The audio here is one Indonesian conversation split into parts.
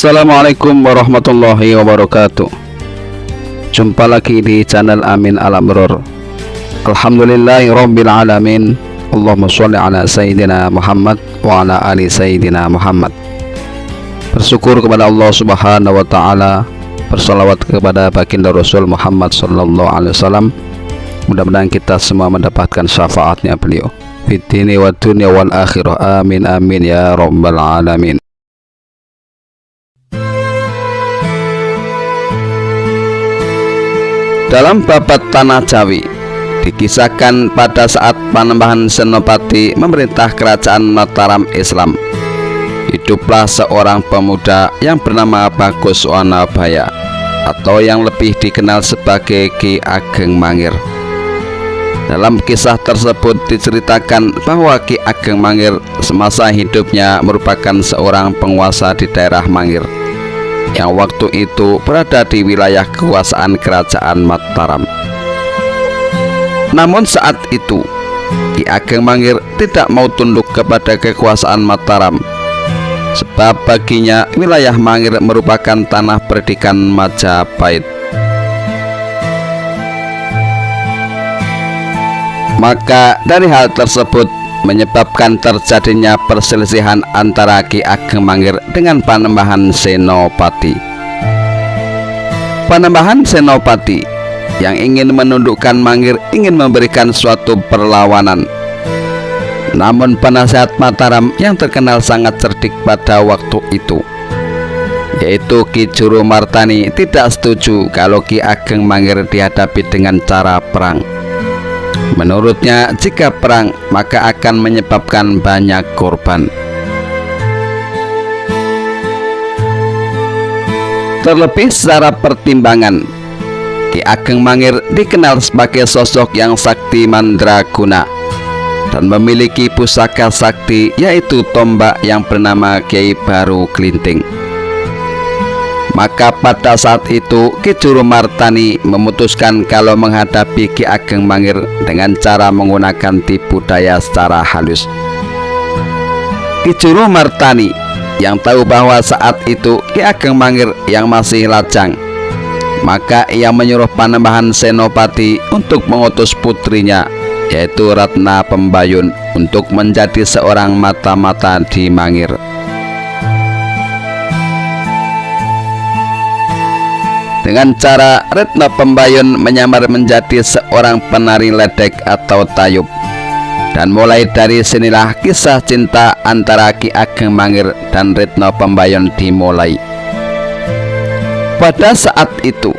Assalamualaikum warahmatullahi wabarakatuh. Jumpa lagi di channel Amin Al-Amrur. Alhamdulillahi rabbil alamin. Allahumma sholli ala Sayyidina Muhammad wa ala ali Sayyidina Muhammad. Bersyukur kepada Allah subhanahu wa ta'ala, bersalawat kepada baginda Rasul Muhammad sallallahu alaihi wasallam. Mudah-mudahan kita semua mendapatkan syafaatnya beliau fid dini wa dunya wal akhirah. Amin amin ya rabbal alamin. Dalam babat Tanah Jawi dikisahkan pada saat Panembahan Senopati memerintah kerajaan Mataram Islam, hiduplah seorang pemuda yang bernama Bagus Wanabaya atau yang lebih dikenal sebagai Ki Ageng Mangir. Dalam kisah tersebut diceritakan bahwa Ki Ageng Mangir semasa hidupnya merupakan seorang penguasa di daerah Mangir yang waktu itu berada di wilayah kekuasaan kerajaan Mataram. Namun saat itu Ki Ageng Mangir tidak mau tunduk kepada kekuasaan Mataram, sebab baginya wilayah Mangir merupakan tanah perdikan Majapahit. Maka dari hal tersebut menyebabkan terjadinya perselisihan antara Ki Ageng Mangir dengan Panembahan Senopati. Panembahan Senopati yang ingin menundukkan Mangir ingin memberikan suatu perlawanan. Namun penasihat Mataram yang terkenal sangat cerdik pada waktu itu, yaitu Ki Juru Martani, tidak setuju kalau Ki Ageng Mangir dihadapi dengan cara perang. Menurutnya, jika perang maka akan menyebabkan banyak korban. Terlebih secara pertimbangan, Ki Ageng Mangir dikenal sebagai sosok yang sakti mandraguna dan memiliki pusaka sakti, yaitu tombak yang bernama Kiai Baru Glinting. Maka pada saat itu Ki Juru Martani memutuskan kalau menghadapi Ki Ageng Mangir dengan cara menggunakan tipu daya secara halus. Ki Juru Martani yang tahu bahwa saat itu Ki Ageng Mangir yang masih lajang, maka ia menyuruh Panembahan Senopati untuk mengutus putrinya, yaitu Ratna Pembayun, untuk menjadi seorang mata-mata di Mangir. Dengan cara Ratna Pembayun menyamar menjadi seorang penari ledek atau tayub, dan mulai dari sinilah kisah cinta antara Ki Ageng Mangir dan Ratna Pembayun dimulai. Pada saat itu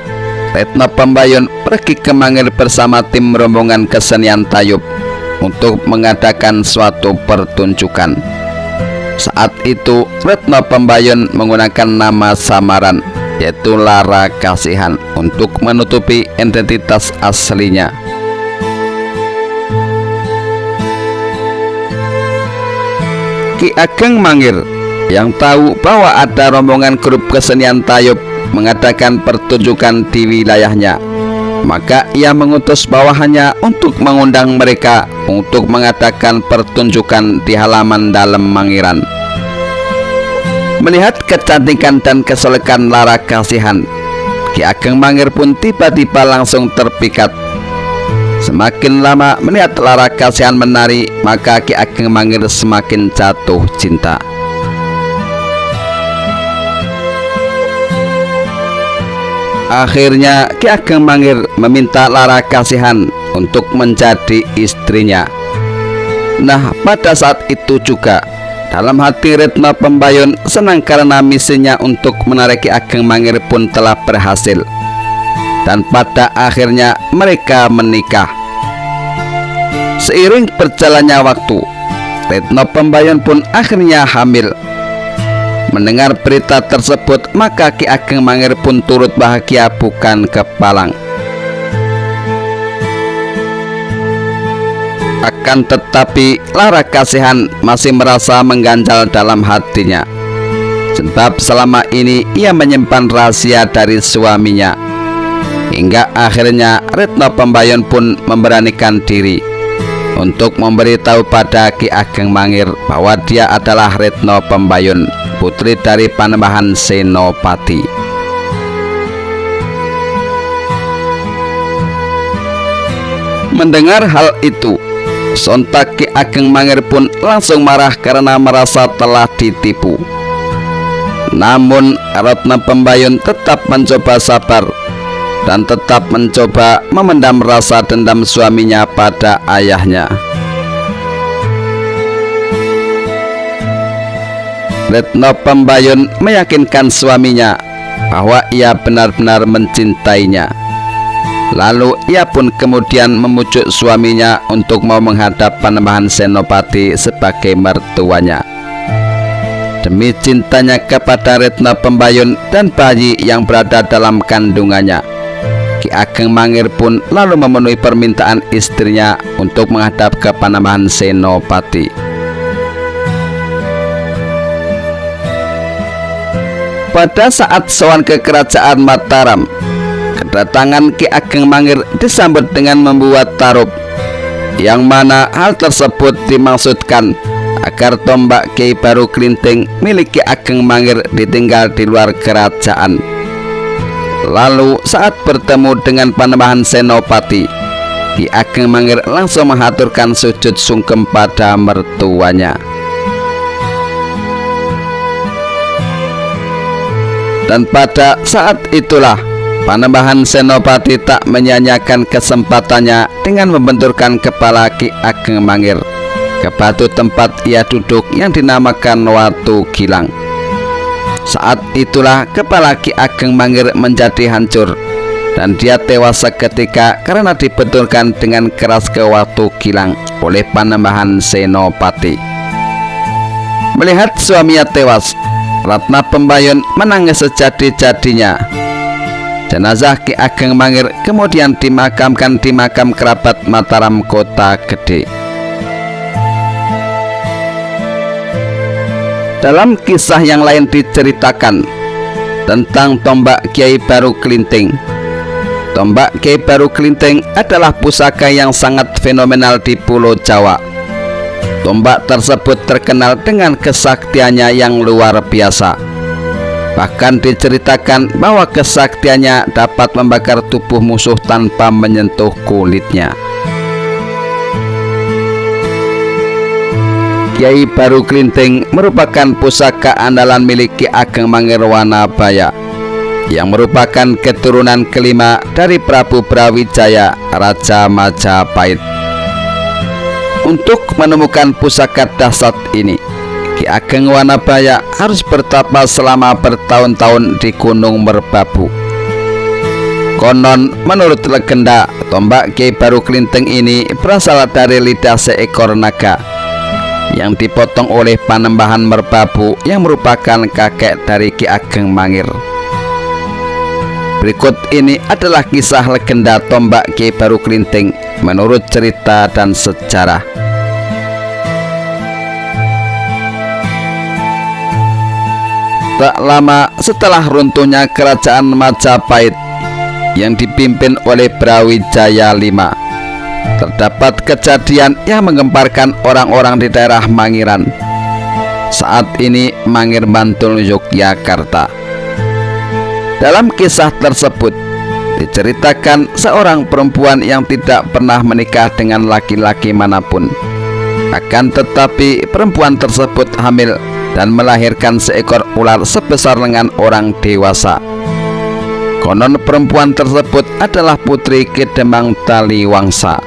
Ratna Pembayun pergi ke Mangir bersama tim rombongan kesenian tayub untuk mengadakan suatu pertunjukan. Saat itu Ratna Pembayun menggunakan nama samaran, yaitu Lara Kasihan, untuk menutupi identitas aslinya. Ki Ageng Mangir yang tahu bahwa ada rombongan grup kesenian tayub mengadakan pertunjukan di wilayahnya, maka ia mengutus bawahannya untuk mengundang mereka untuk mengadakan pertunjukan di halaman dalam Mangiran. Melihat kecantikan dan kesolekan Lara Kasihan, Ki Ageng Mangir pun tiba-tiba langsung terpikat. Semakin lama melihat Lara Kasihan menari, maka Ki Ageng Mangir semakin jatuh cinta. Akhirnya Ki Ageng Mangir meminta Lara Kasihan untuk menjadi istrinya. Nah, pada saat itu juga dalam hati Ratna Pembayun senang karena misinya untuk menarik Ki Ageng Mangir pun telah berhasil, dan pada akhirnya mereka menikah. Seiring berjalannya waktu, Ratna Pembayun pun akhirnya hamil. Mendengar berita tersebut, maka Ki Ageng Mangir pun turut bahagia bukan kepalang. Akan tetapi Lara Kasihan masih merasa mengganjal dalam hatinya, sebab selama ini ia menyimpan rahasia dari suaminya. Hingga akhirnya Ratna Pembayun pun memberanikan diri untuk memberitahu pada Ki Ageng Mangir bahwa dia adalah Ratna Pembayun, putri dari Panembahan Senopati. Mendengar hal itu, sontak Ki Ageng Mangir pun langsung marah karena merasa telah ditipu. Namun Ratna Pembayun tetap mencoba sabar dan tetap mencoba memendam rasa dendam suaminya pada ayahnya. Ratna Pembayun meyakinkan suaminya bahwa ia benar-benar mencintainya. Lalu ia pun kemudian memujuk suaminya untuk mau menghadap Panembahan Senopati sebagai mertuanya. Demi cintanya kepada Ratna Pembayun dan bayi yang berada dalam kandungannya, Ki Ageng Mangir pun lalu memenuhi permintaan istrinya untuk menghadap ke Panembahan Senopati. Pada saat sowan ke kerajaan Mataram, kedatangan Ki Ageng Mangir disambut dengan membuat tarup, yang mana hal tersebut dimaksudkan agar tombak Kyai Baru Klinting milik Ki Ageng Mangir ditinggal di luar kerajaan. Lalu saat bertemu dengan Panembahan Senopati, Ki Ageng Mangir langsung mengaturkan sujud sungkem pada mertuanya. Dan pada saat itulah Panembahan Senopati tak menyanyiakan kesempatannya dengan membenturkan kepala Ki Ageng Mangir ke batu tempat ia duduk yang dinamakan Watu Gilang. Saat itulah kepala Ki Ageng Mangir menjadi hancur dan dia tewas seketika karena dibenturkan dengan keras ke Watu Gilang oleh Panembahan Senopati. Melihat suaminya tewas, Ratna Pembayun menangis sejadi-jadinya. Jenazah Ki Ageng Mangir kemudian dimakamkan di makam kerabat Mataram Kota Gede. Dalam kisah yang lain diceritakan tentang tombak Kyai Baru Klinting. Tombak Kyai Baru Klinting adalah pusaka yang sangat fenomenal di Pulau Jawa. Tombak tersebut terkenal dengan kesaktiannya yang luar biasa. Bahkan diceritakan bahwa kesaktiannya dapat membakar tubuh musuh tanpa menyentuh kulitnya. Kyai Baru Klinting merupakan pusaka andalan milik Ki Ageng Mangir Wanabaya, yang merupakan keturunan kelima dari Prabu Brawijaya, Raja Majapahit. Untuk menemukan pusaka dahsyat ini, Ki Ageng Wanabaya harus bertapa selama bertahun-tahun di Gunung Merbabu. Konon menurut legenda, tombak Kyai Baru Klinting ini berasal dari lidah seekor naga yang dipotong oleh Panembahan Merbabu yang merupakan kakek dari Ki Ageng Mangir. Berikut ini adalah kisah legenda tombak Kyai Baru Klinting menurut cerita dan sejarah. Tak lama setelah runtuhnya kerajaan Majapahit yang dipimpin oleh Brawijaya V, terdapat kejadian yang menggemparkan orang-orang di daerah Mangiran. Saat ini Mangir Bantul, Yogyakarta. Dalam kisah tersebut diceritakan seorang perempuan yang tidak pernah menikah dengan laki-laki manapun. Akan tetapi perempuan tersebut hamil dan melahirkan seekor ular sebesar lengan orang dewasa. Konon perempuan tersebut adalah putri Ki Demang Taliwangsa.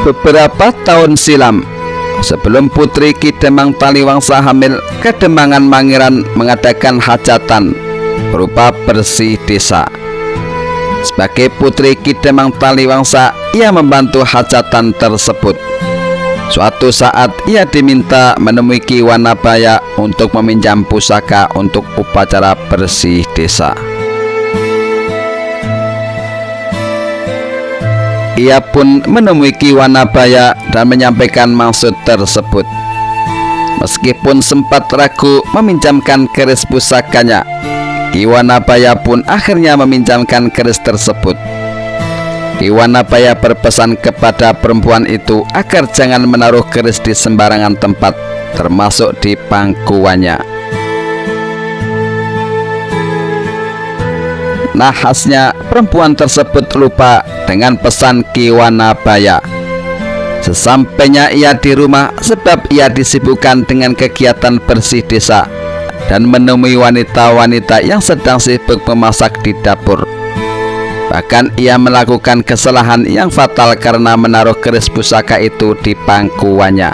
Beberapa tahun silam, sebelum putri Ki Demang Taliwangsa hamil, Kademangan Mangiran mengadakan hajatan berupa bersih desa. Sebagai putri Ki Demang Taliwangsa, ia membantu hajatan tersebut. Suatu saat ia diminta menemui Ki Wanabaya untuk meminjam pusaka untuk upacara bersih desa. Ia pun menemui Ki Wanabaya dan menyampaikan maksud tersebut. Meskipun sempat ragu meminjamkan keris pusakanya, Ki Wanabaya pun akhirnya meminjamkan keris tersebut. Ki Wanabaya berpesan kepada perempuan itu agar jangan menaruh keris di sembarangan tempat, termasuk di pangkuannya. Nahasnya perempuan tersebut lupa dengan pesan Ki Wanabaya. Sesampainya ia di rumah, sebab ia disibukkan dengan kegiatan bersih desa dan menemui wanita-wanita yang sedang sibuk memasak di dapur. Bahkan ia melakukan kesalahan yang fatal karena menaruh keris pusaka itu di pangkuannya.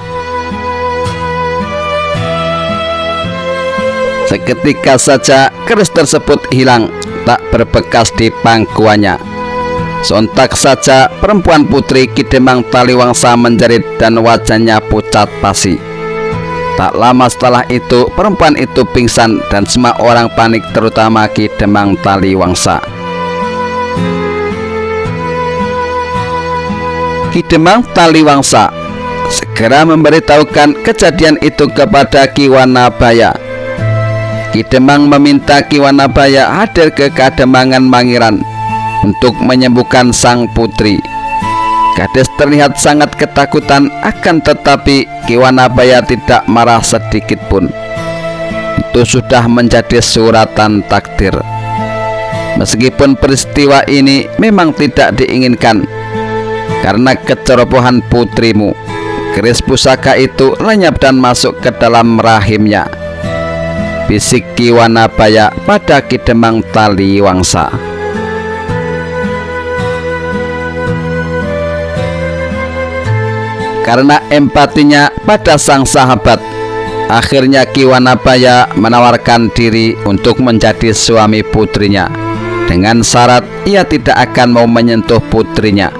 Seketika saja keris tersebut hilang, tak berbekas di pangkuannya. Sontak saja perempuan putri Ki Demang Taliwangsa menjerit dan wajahnya pucat pasi. Tak lama setelah itu perempuan itu pingsan dan semua orang panik, terutama Ki Demang Taliwangsa. Ki Demang Taliwangsa segera memberitahukan kejadian itu kepada Ki Wanabaya. Ki Demang meminta Ki Wanabaya hadir ke Kademangan Mangiran untuk menyembuhkan sang putri. Gadis terlihat sangat ketakutan, akan tetapi Ki Wanabaya tidak marah sedikit pun. Itu sudah menjadi suratan takdir. Meskipun peristiwa ini memang tidak diinginkan, karena kecerobohan putrimu, keris pusaka itu lenyap dan masuk ke dalam rahimnya, bisik Ki Wanabaya pada Ki Demang Taliwangsa. Karena empatinya pada sang sahabat, akhirnya Ki Wanabaya menawarkan diri untuk menjadi suami putrinya, dengan syarat ia tidak akan mau menyentuh putrinya.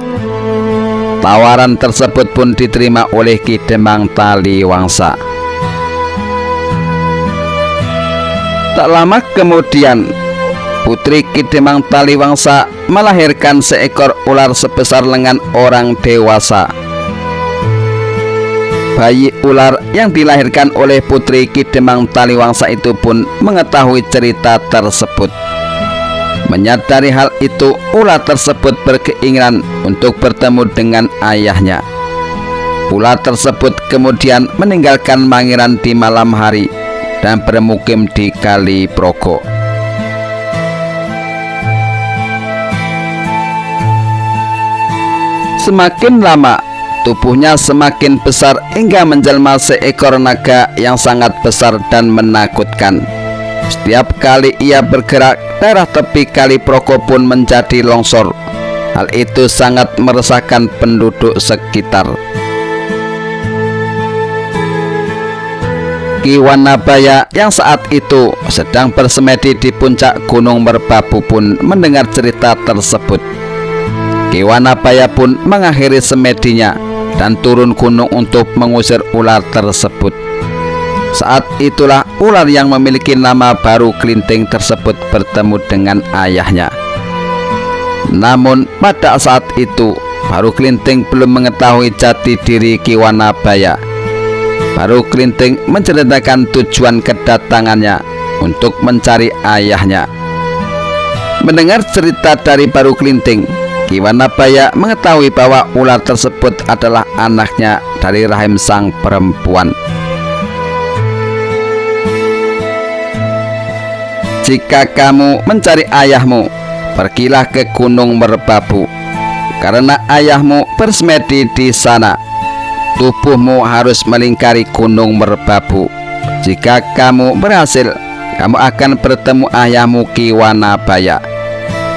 Tawaran tersebut pun diterima oleh Ki Demang Taliwangsa. Tak lama kemudian, putri Ki Demang Taliwangsa melahirkan seekor ular sebesar lengan orang dewasa. Bayi ular yang dilahirkan oleh putri Ki Demang Taliwangsa itu pun mengetahui cerita tersebut. Menyadari hal itu, ular tersebut berkeinginan untuk bertemu dengan ayahnya. Ular tersebut kemudian meninggalkan Mangiran di malam hari dan bermukim di Kaliprogo. Semakin lama, tubuhnya semakin besar hingga menjelma seekor naga yang sangat besar dan menakutkan. Setiap kali ia bergerak, daerah tepi Kaliprogo pun menjadi longsor. Hal itu sangat meresahkan penduduk sekitar. Ki Wanabaya yang saat itu sedang bersemedi di puncak Gunung Merbabu pun mendengar cerita tersebut. Ki Wanabaya pun mengakhiri semedinya dan turun gunung untuk mengusir ular tersebut. Saat itulah ular yang memiliki nama Baru Klinting tersebut bertemu dengan ayahnya. Namun pada saat itu Baru Klinting belum mengetahui jati diri Ki Wanabaya. Baru Klinting menceritakan tujuan kedatangannya untuk mencari ayahnya. Mendengar cerita dari Baru Klinting, Ki Wanabaya mengetahui bahwa ular tersebut adalah anaknya dari rahim sang perempuan. Jika kamu mencari ayahmu, pergilah ke Gunung Merbabu, karena ayahmu bersemedi di sana. Tubuhmu harus melingkari Gunung Merbabu. Jika kamu berhasil, kamu akan bertemu ayahmu Ki Wanabaya,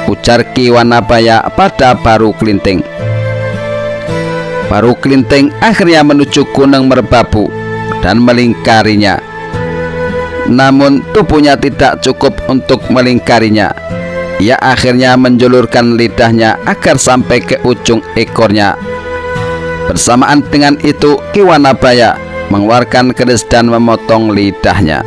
ujar Ki Wanabaya pada Baru Klinting. Baru Klinting akhirnya menuju Gunung Merbabu dan melingkarinya. Namun tubuhnya tidak cukup untuk melingkarinya. Ia akhirnya menjulurkan lidahnya agar sampai ke ujung ekornya. Bersamaan dengan itu, Ki Wanabaya mengeluarkan keris dan memotong lidahnya.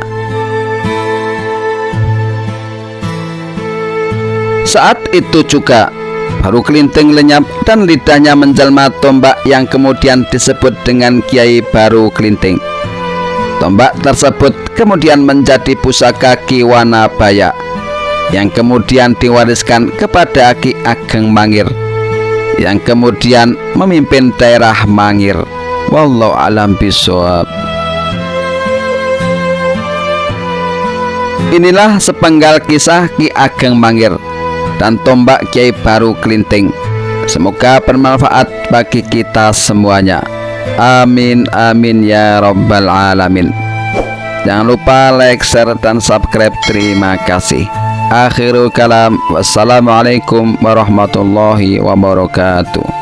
Saat itu juga Baru Klinting lenyap dan lidahnya menjelma tombak yang kemudian disebut dengan Kiai Baru Klinting. Tombak tersebut kemudian menjadi pusaka Ki Wanabaya yang kemudian diwariskan kepada Ki Ageng Mangir. yang kemudian memimpin daerah Mangir. Wallahu a'lam bishawab. Inilah sepenggal kisah Ki Ageng Mangir dan tombak Kiai Baru Klinting. Semoga bermanfaat bagi kita semuanya. Amin amin ya rabbal alamin. Jangan lupa like, share, dan subscribe. Terima kasih. Akhirul kalam. Wassalamualaikum warahmatullahi wabarakatuh.